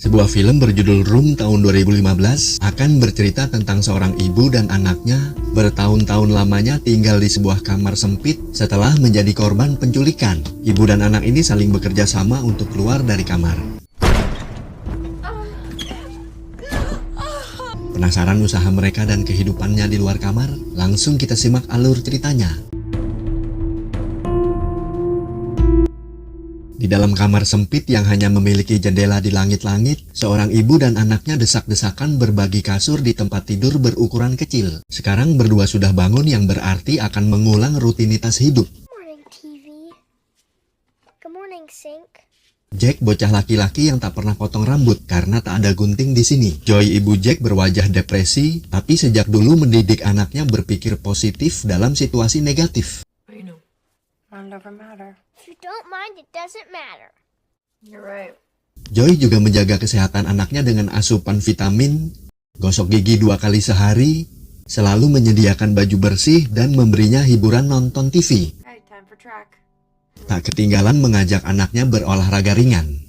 Sebuah film berjudul Room tahun 2015 akan bercerita tentang seorang ibu dan anaknya bertahun-tahun lamanya tinggal di sebuah kamar sempit setelah menjadi korban penculikan. Ibu dan anak ini saling bekerja sama untuk keluar dari kamar. Penasaran usaha mereka dan kehidupannya di luar kamar? Langsung kita simak alur ceritanya. Di dalam kamar sempit yang hanya memiliki jendela di langit-langit, seorang ibu dan anaknya desak-desakan berbagi kasur di tempat tidur berukuran kecil. Sekarang berdua sudah bangun yang berarti akan mengulang rutinitas hidup. Morning, TV. Good morning, Sink. Jack bocah laki-laki yang tak pernah potong rambut karena tak ada gunting di sini. Joy ibu Jack berwajah depresi, tapi sejak dulu mendidik anaknya berpikir positif dalam situasi negatif. If you don't mind, it doesn't matter. You're right. Joy juga menjaga kesehatan anaknya dengan asupan vitamin, gosok gigi 2 kali sehari, selalu menyediakan baju bersih dan memberinya hiburan nonton TV. Hey, time for track. Tak ketinggalan mengajak anaknya berolahraga ringan.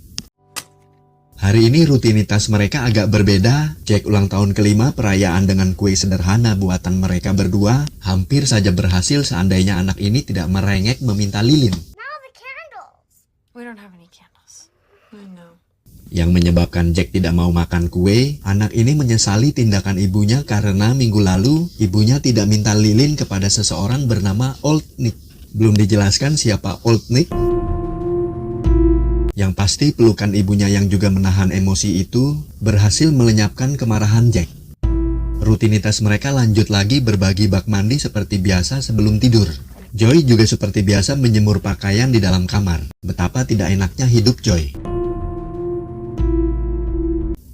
Hari ini rutinitas mereka agak berbeda. Jack ulang tahun kelima perayaan dengan kue sederhana buatan mereka berdua hampir saja berhasil seandainya anak ini tidak merengek meminta lilin. Now the candles. We don't have any candles. I know. Yang menyebabkan Jack tidak mau makan kue, anak ini menyesali tindakan ibunya karena minggu lalu ibunya tidak minta lilin kepada seseorang bernama Old Nick. Belum dijelaskan siapa Old Nick. Yang pasti pelukan ibunya yang juga menahan emosi itu berhasil melenyapkan kemarahan Jack. Rutinitas mereka lanjut lagi berbagi bak mandi seperti biasa sebelum tidur. Joy juga seperti biasa menjemur pakaian di dalam kamar. Betapa tidak enaknya hidup Joy.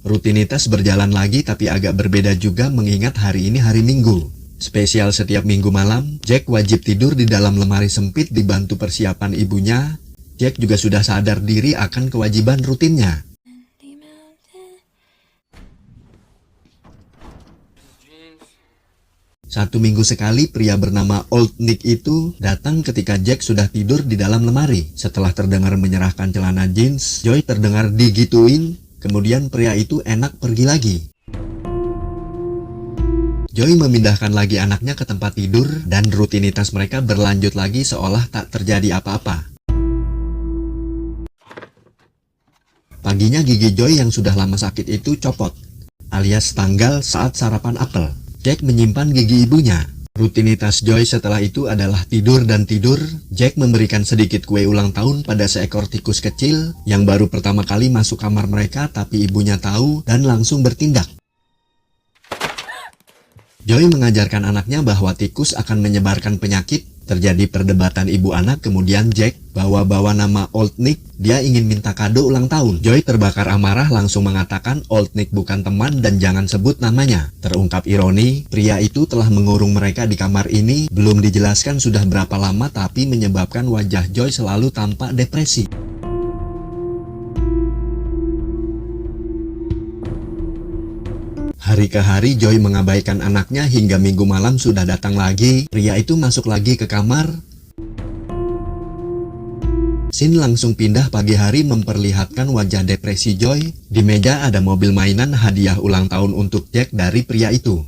Rutinitas berjalan lagi tapi agak berbeda juga mengingat hari ini hari Minggu. Spesial setiap Minggu malam, Jack wajib tidur di dalam lemari sempit dibantu persiapan ibunya. Jack juga sudah sadar diri akan kewajiban rutinnya. Satu minggu sekali pria bernama Old Nick itu datang ketika Jack sudah tidur di dalam lemari. Setelah terdengar menyerahkan celana jeans, Joy terdengar digituin, kemudian pria itu enak pergi lagi. Joy memindahkan lagi anaknya ke tempat tidur dan rutinitas mereka berlanjut lagi seolah tak terjadi apa-apa. Paginya gigi Joy yang sudah lama sakit itu copot, alias tanggal saat sarapan apel. Jack menyimpan gigi ibunya. Rutinitas Joy setelah itu adalah tidur dan tidur. Jack memberikan sedikit kue ulang tahun pada seekor tikus kecil yang baru pertama kali masuk kamar mereka tapi ibunya tahu dan langsung bertindak. Joy mengajarkan anaknya bahwa tikus akan menyebarkan penyakit. Terjadi perdebatan ibu anak, kemudian Jack bawa-bawa nama Old Nick. Dia ingin minta kado ulang tahun. Joy terbakar amarah langsung mengatakan Old Nick bukan teman dan jangan sebut namanya. Terungkap ironi, pria itu telah mengurung mereka di kamar ini. Belum dijelaskan sudah berapa lama tapi menyebabkan wajah Joy selalu tampak depresi. Hari ke hari Joy mengabaikan anaknya hingga minggu malam sudah datang lagi. Pria itu masuk lagi ke kamar. Scene langsung pindah pagi hari memperlihatkan wajah depresi Joy. Di meja ada mobil mainan hadiah ulang tahun untuk Jack dari pria itu.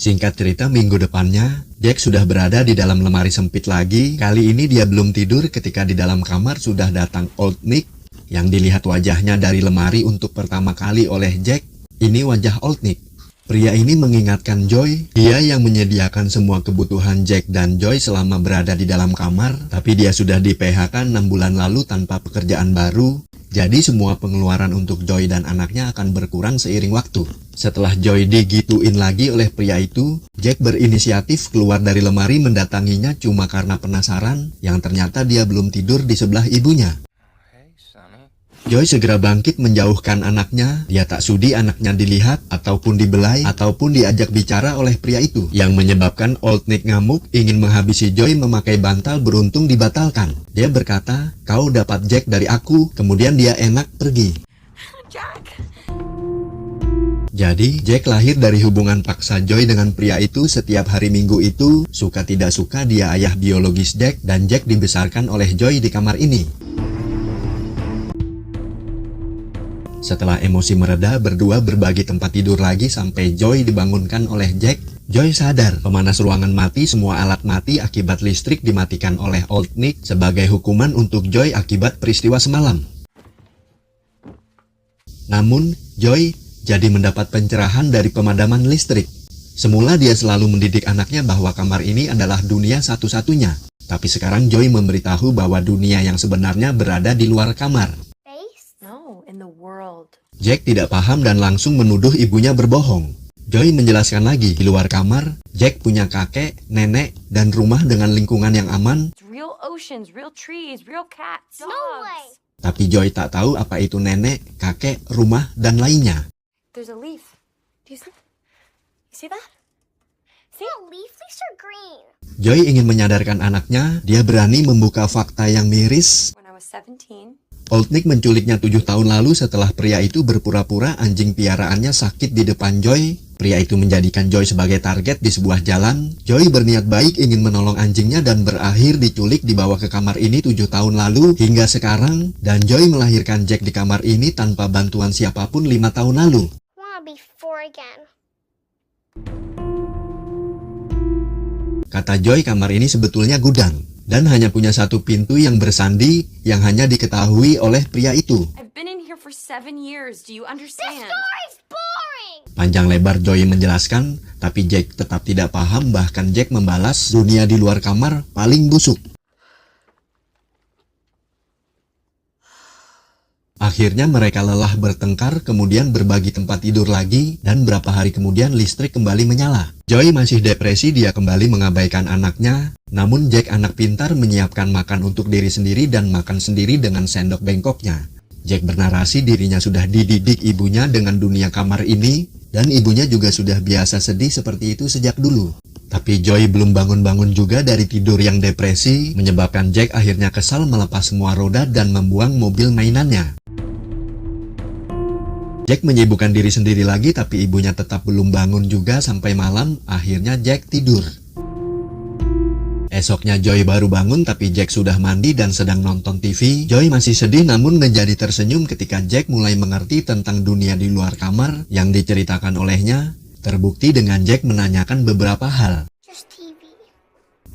Singkat cerita, minggu depannya, Jack sudah berada di dalam lemari sempit lagi. Kali ini dia belum tidur ketika di dalam kamar sudah datang Old Nick. Yang dilihat wajahnya dari lemari untuk pertama kali oleh Jack, ini wajah Old Nick. Pria ini mengingatkan Joy, dia yang menyediakan semua kebutuhan Jack dan Joy selama berada di dalam kamar. Tapi dia sudah di PHK 6 bulan lalu tanpa pekerjaan baru. Jadi semua pengeluaran untuk Joy dan anaknya akan berkurang seiring waktu. Setelah Joy digituin lagi oleh pria itu, Jack berinisiatif keluar dari lemari mendatanginya cuma karena penasaran, yang ternyata dia belum tidur di sebelah ibunya. Joy segera bangkit menjauhkan anaknya. Dia tak sudi anaknya dilihat, ataupun dibelai, ataupun diajak bicara oleh pria itu. Yang menyebabkan Old Nick ngamuk, ingin menghabisi Joy memakai bantal beruntung dibatalkan. Dia berkata, "Kau dapat Jack dari aku." Kemudian dia enak pergi. Jack! Jadi, Jack lahir dari hubungan paksa Joy dengan pria itu. Setiap hari Minggu itu, suka tidak suka dia ayah biologis Jack, dan Jack dibesarkan oleh Joy di kamar ini. Setelah emosi mereda, berdua berbagi tempat tidur lagi sampai Joy dibangunkan oleh Jack. Joy sadar, pemanas ruangan mati, semua alat mati akibat listrik dimatikan oleh Old Nick sebagai hukuman untuk Joy akibat peristiwa semalam. Namun, Joy jadi mendapat pencerahan dari pemadaman listrik. Semula dia selalu mendidik anaknya bahwa kamar ini adalah dunia satu-satunya. Tapi sekarang Joy memberitahu bahwa dunia yang sebenarnya berada di luar kamar. Space? No, in the world. Jack tidak paham dan langsung menuduh ibunya berbohong. Joy menjelaskan lagi, di luar kamar, Jack punya kakek, nenek, dan rumah dengan lingkungan yang aman. It's real oceans, real trees, real cats, dogs. No way. Tapi Joy tak tahu apa itu nenek, kakek, rumah, dan lainnya. There's a leaf. Do you see? You see that? See? No, leaf leaves are green. Joy ingin menyadarkan anaknya, dia berani membuka fakta yang miris. When I was 17, Old Nick menculiknya 7 tahun lalu setelah pria itu berpura-pura anjing piaraannya sakit di depan Joy. Pria itu menjadikan Joy sebagai target di sebuah jalan. Joy berniat baik ingin menolong anjingnya dan berakhir diculik dibawa ke kamar ini 7 tahun lalu hingga sekarang. Dan Joy melahirkan Jack di kamar ini tanpa bantuan siapapun 5 tahun lalu. Wanna be 4 again. Kata Joy, kamar ini sebetulnya gudang dan hanya punya satu pintu yang bersandi yang hanya diketahui oleh pria itu. I've been in here for 7 years. Do you This understand? story's boring. Panjang lebar Joy menjelaskan, tapi Jack tetap tidak paham. Bahkan Jack membalas, dunia di luar kamar paling busuk. Akhirnya mereka lelah bertengkar, kemudian berbagi tempat tidur lagi, dan berapa hari kemudian listrik kembali menyala. Joy masih depresi, dia kembali mengabaikan anaknya. Namun Jack, anak pintar, menyiapkan makan untuk diri sendiri dan makan sendiri dengan sendok bengkoknya. Jack bernarasi dirinya sudah dididik ibunya dengan dunia kamar ini, dan ibunya juga sudah biasa sedih seperti itu sejak dulu. Tapi Joy belum bangun-bangun juga dari tidur yang depresi, menyebabkan Jack akhirnya kesal melepas semua roda dan membuang mobil mainannya. Jack menyibukkan diri sendiri lagi, tapi ibunya tetap belum bangun juga sampai malam. Akhirnya Jack tidur. Esoknya Joy baru bangun, tapi Jack sudah mandi dan sedang nonton TV. Joy masih sedih namun menjadi tersenyum ketika Jack mulai mengerti tentang dunia di luar kamar yang diceritakan olehnya. Terbukti dengan Jack menanyakan beberapa hal. Just TV.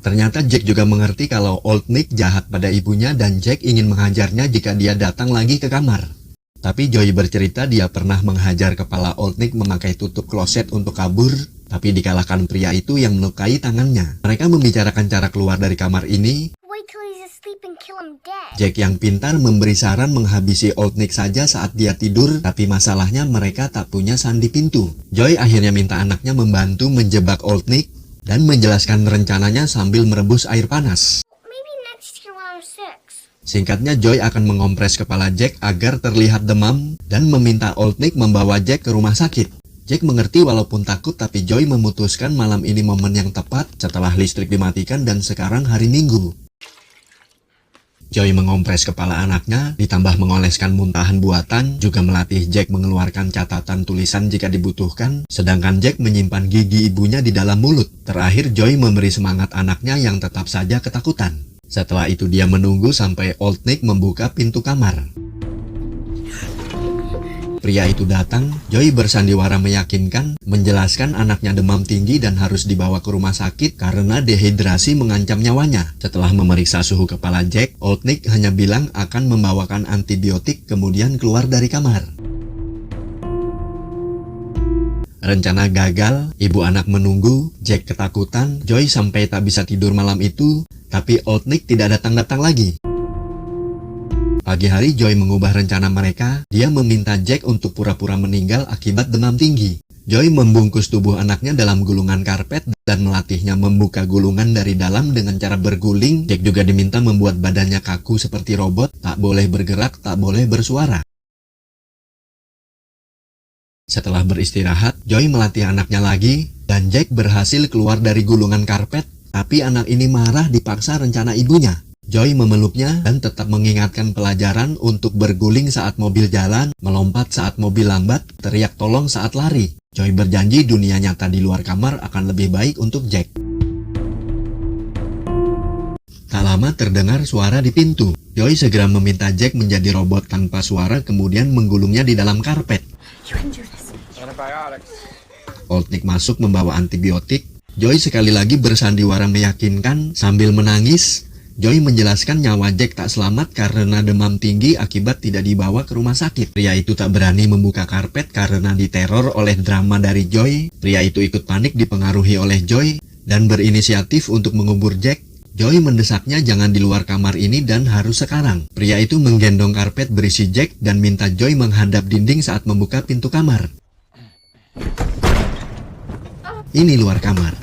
Ternyata Jack juga mengerti kalau Old Nick jahat pada ibunya dan Jack ingin menghajarnya jika dia datang lagi ke kamar. Tapi Joy bercerita dia pernah menghajar kepala Old Nick memakai tutup kloset untuk kabur, tapi dikalahkan pria itu yang melukai tangannya. Mereka membicarakan cara keluar dari kamar ini. Wait till he's asleep and kill him dead. Jack yang pintar memberi saran menghabisi Old Nick saja saat dia tidur, tapi masalahnya mereka tak punya sandi pintu. Joy akhirnya minta anaknya membantu menjebak Old Nick dan menjelaskan rencananya sambil merebus air panas. Maybe next year when I'm 6. Singkatnya, Joy akan mengompres kepala Jack agar terlihat demam dan meminta Old Nick membawa Jack ke rumah sakit. Jack mengerti walaupun takut, tapi Joy memutuskan malam ini momen yang tepat setelah listrik dimatikan dan sekarang hari Minggu. Joy mengompres kepala anaknya, ditambah mengoleskan muntahan buatan, juga melatih Jack mengeluarkan catatan tulisan jika dibutuhkan, sedangkan Jack menyimpan gigi ibunya di dalam mulut. Terakhir, Joy memberi semangat anaknya yang tetap saja ketakutan. Setelah itu dia menunggu sampai Old Nick membuka pintu kamar. Pria itu datang, Joy bersandiwara meyakinkan, menjelaskan anaknya demam tinggi dan harus dibawa ke rumah sakit karena dehidrasi mengancam nyawanya. Setelah memeriksa suhu kepala Jack, Old Nick hanya bilang akan membawakan antibiotik kemudian keluar dari kamar. Rencana gagal, ibu anak menunggu, Jack ketakutan, Joy sampai tak bisa tidur malam itu, tapi Old Nick tidak datang-datang lagi. Pagi hari Joy mengubah rencana mereka, dia meminta Jack untuk pura-pura meninggal akibat demam tinggi. Joy membungkus tubuh anaknya dalam gulungan karpet dan melatihnya membuka gulungan dari dalam dengan cara berguling. Jack juga diminta membuat badannya kaku seperti robot, tak boleh bergerak, tak boleh bersuara. Setelah beristirahat, Joy melatih anaknya lagi, dan Jack berhasil keluar dari gulungan karpet, tapi anak ini marah dipaksa rencana ibunya. Joy memeluknya dan tetap mengingatkan pelajaran untuk berguling saat mobil jalan, melompat saat mobil lambat, teriak tolong saat lari. Joy berjanji dunia nyata di luar kamar akan lebih baik untuk Jack. Tak lama terdengar suara di pintu. Joy segera meminta Jack menjadi robot tanpa suara kemudian menggulungnya di dalam karpet. You can do this. Old Nick masuk membawa antibiotik. Joy sekali lagi bersandiwara meyakinkan sambil menangis. Joy menjelaskan nyawa Jack tak selamat karena demam tinggi akibat tidak dibawa ke rumah sakit. Pria itu tak berani membuka karpet karena diteror oleh drama dari Joy. Pria itu ikut panik dipengaruhi oleh Joy dan berinisiatif untuk mengubur Jack. Joy mendesaknya jangan di luar kamar ini dan harus sekarang. Pria itu menggendong karpet berisi Jack dan minta Joy menghadap dinding saat membuka pintu kamar. Ini luar kamar.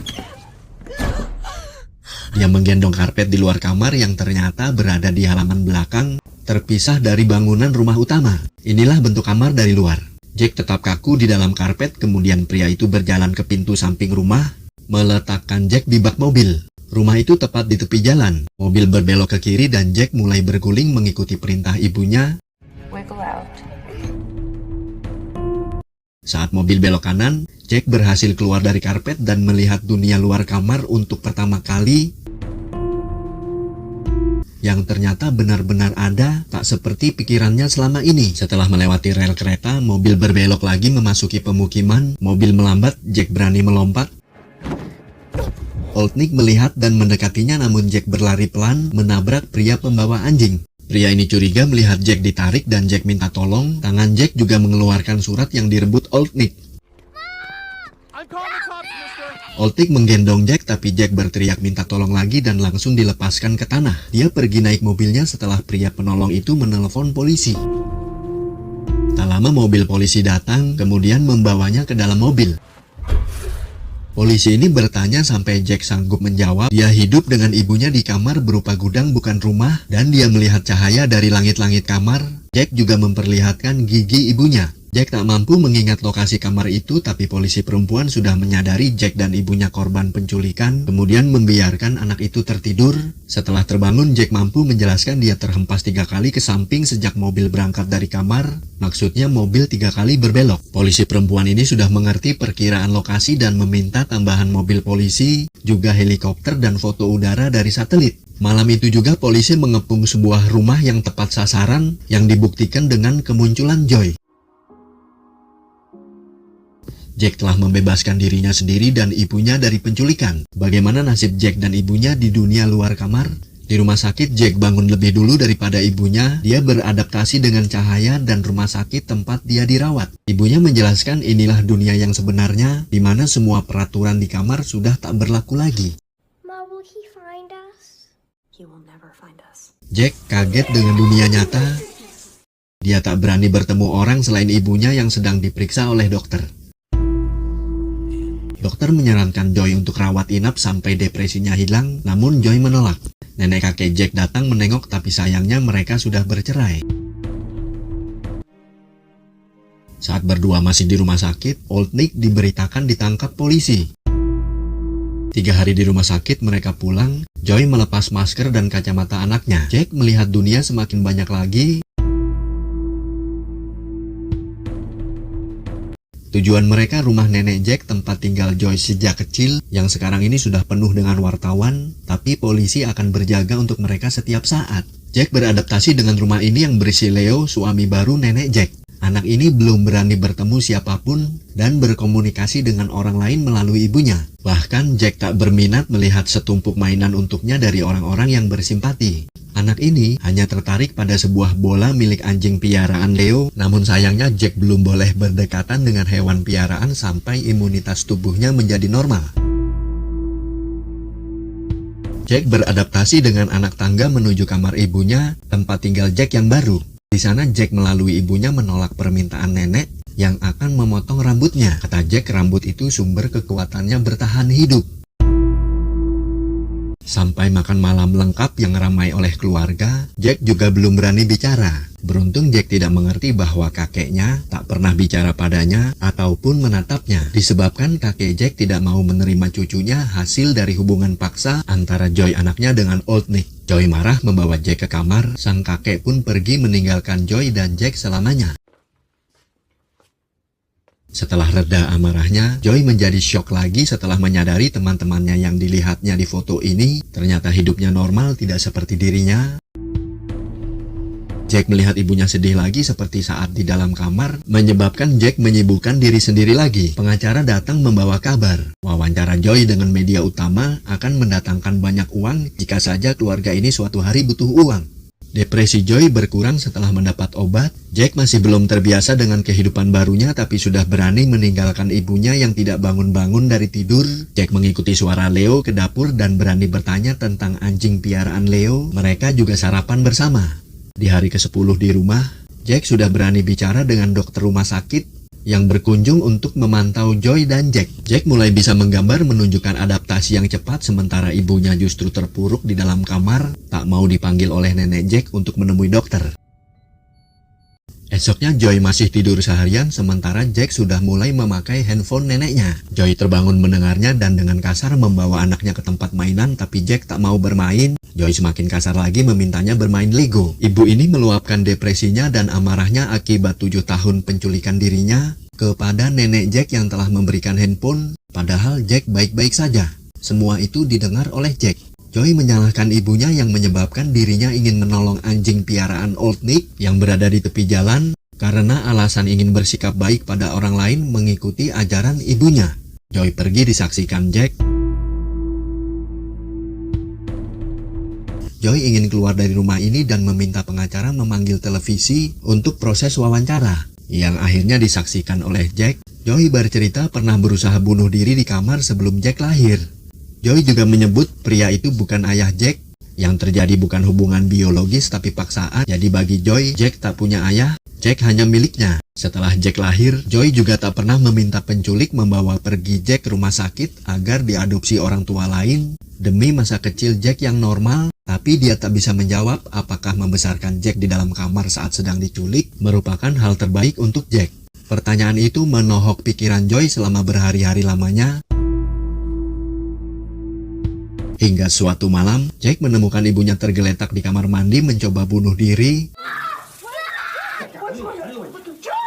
Dia menggendong karpet di luar kamar yang ternyata berada di halaman belakang, terpisah dari bangunan rumah utama. Inilah bentuk kamar dari luar. Jack tetap kaku di dalam karpet, kemudian pria itu berjalan ke pintu samping rumah, meletakkan Jack di bak mobil. Rumah itu tepat di tepi jalan. Mobil berbelok ke kiri dan Jack mulai berguling mengikuti perintah ibunya. Wiggle out. Saat mobil belok kanan, Jack berhasil keluar dari karpet dan melihat dunia luar kamar untuk pertama kali. Yang ternyata benar-benar ada, tak seperti pikirannya selama ini. Setelah melewati rel kereta, mobil berbelok lagi memasuki pemukiman. Mobil melambat, Jack berani melompat. Old Nick melihat dan mendekatinya, namun Jack berlari pelan, menabrak pria pembawa anjing. Pria ini curiga melihat Jack ditarik dan Jack minta tolong. Tangan Jack juga mengeluarkan surat yang direbut Old Nick. Old Nick menggendong Jack, tapi Jack berteriak minta tolong lagi dan langsung dilepaskan ke tanah. Dia pergi naik mobilnya setelah pria penolong itu menelepon polisi. Tak lama mobil polisi datang, kemudian membawanya ke dalam mobil. Polisi ini bertanya sampai Jack sanggup menjawab. Dia hidup dengan ibunya di kamar berupa gudang bukan rumah, dan dia melihat cahaya dari langit-langit kamar. Jack juga memperlihatkan gigi ibunya. Jack tak mampu mengingat lokasi kamar itu, tapi polisi perempuan sudah menyadari Jack dan ibunya korban penculikan, kemudian membiarkan anak itu tertidur. Setelah terbangun, Jack mampu menjelaskan dia terhempas 3 kali ke samping sejak mobil berangkat dari kamar. Maksudnya mobil 3 kali berbelok. Polisi perempuan ini sudah mengerti perkiraan lokasi dan meminta tambahan mobil polisi, juga helikopter dan foto udara dari satelit. Malam itu juga polisi mengepung sebuah rumah yang tepat sasaran, yang dibuktikan dengan kemunculan Joy. Jack telah membebaskan dirinya sendiri dan ibunya dari penculikan. Bagaimana nasib Jack dan ibunya di dunia luar kamar? Di rumah sakit, Jack bangun lebih dulu daripada ibunya. Dia beradaptasi dengan cahaya dan rumah sakit tempat dia dirawat. Ibunya menjelaskan inilah dunia yang sebenarnya, di mana semua peraturan di kamar sudah tak berlaku lagi. Ma, will he find us? He will never find us. Jack kaget dengan dunia nyata. Dia tak berani bertemu orang selain ibunya yang sedang diperiksa oleh dokter. Dokter menyarankan Joy untuk rawat inap sampai depresinya hilang, namun Joy menolak. Nenek kakek Jack datang menengok, tapi sayangnya mereka sudah bercerai. Saat berdua masih di rumah sakit, Old Nick diberitakan ditangkap polisi. 3 hari di rumah sakit mereka pulang. Joy melepas masker dan kacamata anaknya. Jack melihat dunia semakin banyak lagi. Tujuan mereka rumah nenek Jack, tempat tinggal Joy sejak kecil, yang sekarang ini sudah penuh dengan wartawan, tapi polisi akan berjaga untuk mereka setiap saat. Jack beradaptasi dengan rumah ini yang berisi Leo, suami baru nenek Jack. Anak ini belum berani bertemu siapapun dan berkomunikasi dengan orang lain melalui ibunya. Bahkan Jack tak berminat melihat setumpuk mainan untuknya dari orang-orang yang bersimpati. Anak ini hanya tertarik pada sebuah bola milik anjing piaraan Leo, namun sayangnya Jack belum boleh berdekatan dengan hewan piaraan sampai imunitas tubuhnya menjadi normal. Jack beradaptasi dengan anak tangga menuju kamar ibunya, tempat tinggal Jack yang baru. Di sana Jack melalui ibunya menolak permintaan nenek yang akan memotong rambutnya. Kata Jack, rambut itu sumber kekuatannya bertahan hidup. Sampai makan malam lengkap yang ramai oleh keluarga, Jack juga belum berani bicara. Beruntung Jack tidak mengerti bahwa kakeknya tak pernah bicara padanya ataupun menatapnya, disebabkan kakek Jack tidak mau menerima cucunya hasil dari hubungan paksa antara Joy anaknya dengan Old Nick. Joy marah membawa Jack ke kamar, sang kakek pun pergi meninggalkan Joy dan Jack selamanya. Setelah reda amarahnya, Joy menjadi syok lagi setelah menyadari teman-temannya yang dilihatnya di foto ini ternyata hidupnya normal, tidak seperti dirinya. Jack melihat ibunya sedih lagi seperti saat di dalam kamar, menyebabkan Jack menyibukkan diri sendiri lagi. Pengacara datang membawa kabar. Wawancara Joy dengan media utama akan mendatangkan banyak uang jika saja keluarga ini suatu hari butuh uang. Depresi Joy berkurang setelah mendapat obat. Jack masih belum terbiasa dengan kehidupan barunya tapi sudah berani meninggalkan ibunya yang tidak bangun-bangun dari tidur. Jack mengikuti suara Leo ke dapur dan berani bertanya tentang anjing piaraan Leo. Mereka juga sarapan bersama. Di hari ke-10 di rumah, Jack sudah berani bicara dengan dokter rumah sakit yang berkunjung untuk memantau Joy dan Jack. Jack mulai bisa menggambar menunjukkan adaptasi yang cepat sementara ibunya justru terpuruk di dalam kamar, tak mau dipanggil oleh nenek Jack untuk menemui dokter. Esoknya Joy masih tidur seharian sementara Jack sudah mulai memakai handphone neneknya. Joy terbangun mendengarnya dan dengan kasar membawa anaknya ke tempat mainan tapi Jack tak mau bermain. Joy semakin kasar lagi memintanya bermain Lego. Ibu ini meluapkan depresinya dan amarahnya akibat 7 tahun penculikan dirinya kepada nenek Jack yang telah memberikan handphone, padahal Jack baik-baik saja. Semua itu didengar oleh Jack. Joy menyalahkan ibunya yang menyebabkan dirinya ingin menolong anjing piaraan Old Nick yang berada di tepi jalan karena alasan ingin bersikap baik pada orang lain mengikuti ajaran ibunya. Joy pergi disaksikan Jack. Joy ingin keluar dari rumah ini dan meminta pengacara memanggil televisi untuk proses wawancara, yang akhirnya disaksikan oleh Jack. Joy bercerita pernah berusaha bunuh diri di kamar sebelum Jack lahir. Joy juga menyebut pria itu bukan ayah Jack, yang terjadi bukan hubungan biologis tapi paksaan. Jadi bagi Joy, Jack tak punya ayah, Jack hanya miliknya. Setelah Jack lahir, Joy juga tak pernah meminta penculik membawa pergi Jack ke rumah sakit agar diadopsi orang tua lain demi masa kecil Jack yang normal. Tapi dia tak bisa menjawab apakah membesarkan Jack di dalam kamar saat sedang diculik merupakan hal terbaik untuk Jack. Pertanyaan itu menohok pikiran Joy selama berhari-hari lamanya. Hingga suatu malam, Jack menemukan ibunya tergeletak di kamar mandi mencoba bunuh diri.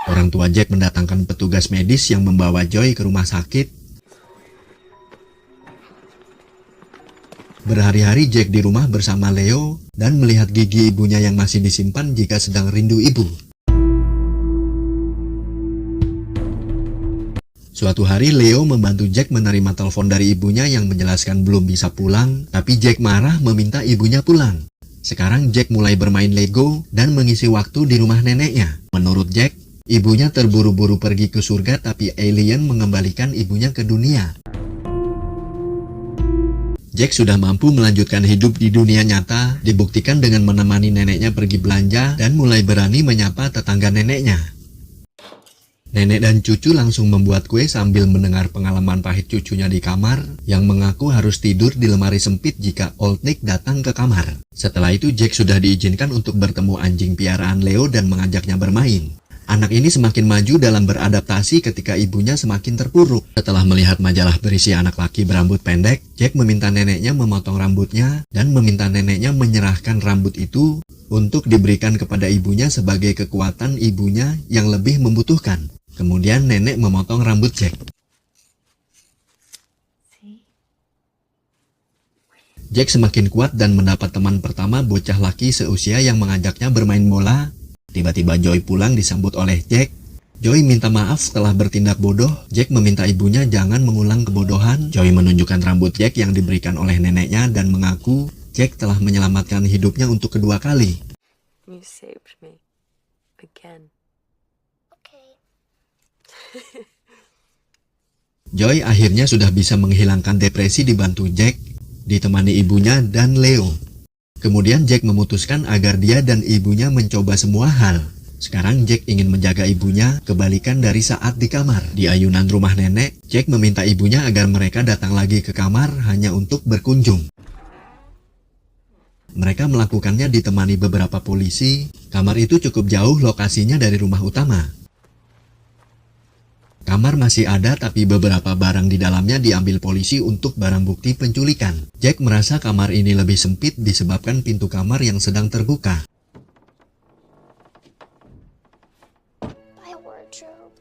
Orang tua Jack mendatangkan petugas medis yang membawa Joy ke rumah sakit. Berhari-hari Jack di rumah bersama Leo dan melihat gigi ibunya yang masih disimpan jika sedang rindu ibu. Suatu hari Leo membantu Jack menerima telepon dari ibunya yang menjelaskan belum bisa pulang, tapi Jack marah meminta ibunya pulang. Sekarang Jack mulai bermain Lego dan mengisi waktu di rumah neneknya. Menurut Jack, ibunya terburu-buru pergi ke surga tapi alien mengembalikan ibunya ke dunia. Jack sudah mampu melanjutkan hidup di dunia nyata, dibuktikan dengan menemani neneknya pergi belanja dan mulai berani menyapa tetangga neneknya. Nenek dan cucu langsung membuat kue sambil mendengar pengalaman pahit cucunya di kamar yang mengaku harus tidur di lemari sempit jika Old Nick datang ke kamar. Setelah itu Jack sudah diizinkan untuk bertemu anjing piaraan Leo dan mengajaknya bermain. Anak ini semakin maju dalam beradaptasi ketika ibunya semakin terpuruk. Setelah melihat majalah berisi anak laki berambut pendek, Jack meminta neneknya memotong rambutnya dan meminta neneknya menyerahkan rambut itu untuk diberikan kepada ibunya sebagai kekuatan ibunya yang lebih membutuhkan. Kemudian nenek memotong rambut Jack. Jack semakin kuat dan mendapat teman pertama bocah laki seusia yang mengajaknya bermain bola. Tiba-tiba Joy pulang disambut oleh Jack. Joy minta maaf setelah bertindak bodoh. Jack meminta ibunya jangan mengulang kebodohan. Joy menunjukkan rambut Jack yang diberikan oleh neneknya dan mengaku Jack telah menyelamatkan hidupnya untuk kedua kali. You saved me. Again. Okay. Joy akhirnya sudah bisa menghilangkan depresi dibantu Jack, ditemani ibunya dan Leo. Kemudian Jack memutuskan agar dia dan ibunya mencoba semua hal. Sekarang Jack ingin menjaga ibunya, kebalikan dari saat di kamar. Di ayunan rumah nenek, Jack meminta ibunya agar mereka datang lagi ke kamar hanya untuk berkunjung. Mereka melakukannya ditemani beberapa polisi. Kamar itu cukup jauh lokasinya dari rumah utama. Kamar masih ada tapi beberapa barang di dalamnya diambil polisi untuk barang bukti penculikan. Jack merasa kamar ini lebih sempit disebabkan pintu kamar yang sedang terbuka. My wardrobe.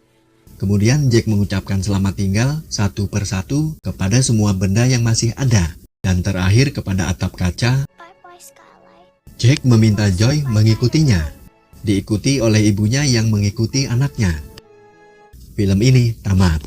Kemudian Jack mengucapkan selamat tinggal satu persatu kepada semua benda yang masih ada. Dan terakhir kepada atap kaca. Bye bye skylight. Jack meminta Joy mengikutinya. Diikuti oleh ibunya yang mengikuti anaknya. Film ini tamat.